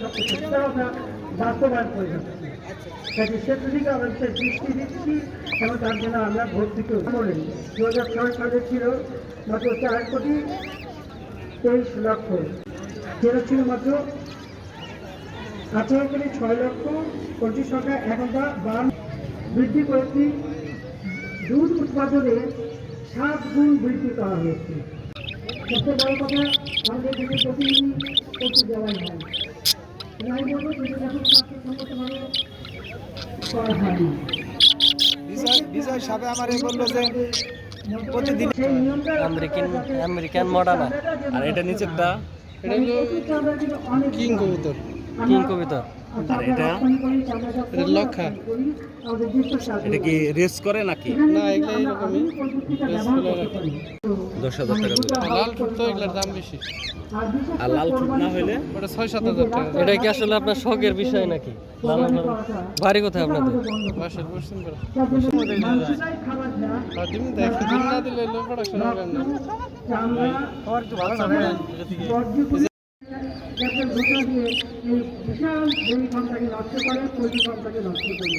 সবচেয়ে সত্যি কথা বাস্তবায়ন করে যাচ্ছে। কাজে সেদিকে আমরা বিশেষ দৃষ্টি দিচ্ছি এবং তার জন্য আমরা ভোট দিতে বলি। 2006 সালে ছিল মাত্র 4,23,00,000, যেটা ছিল মাত্র 18,06,25,000। এখন তা বৃদ্ধি করেছি। দুধ উৎপাদনে 7 গুণ বৃদ্ধি করা হয়েছে। সবচেয়ে বড় কথা, আমাদের দেশে প্রতিদিন করতে যাওয়াই হয়। আমি বলবো যেটা এখন স্বাস্থ্যসম্মতভাবে করা হয়নি। বিজয় সাহেব আমার বললো যে প্রতিদিন সেই নিয়মটা আমেরিকান মডার্না। আর এটা নিচেরটা কিং কবুতর। কিং কবিতা। আর এটা লক্ষা। এটা কি রেস করে নাকি? না, এগুলো এরকমই 10,000 টাকা করে। লাল ঠুট তো এগুলোর দাম বেশি। আর লাল ঠুট না হইলে ওটা 6-7 হাজার টাকা। এটা কি আসলে আপনার শখের বিষয় নাকি? বাড়ি কোথায় আপনাদের? বাসের পশ্চিম পাড়া। আর ডিম দেখ, ডিম না দিলে লো প্রোডাকশন হবে না। আমার একটু ভালো লাগে। বিশাল নষ্ট করে, নষ্ট করে।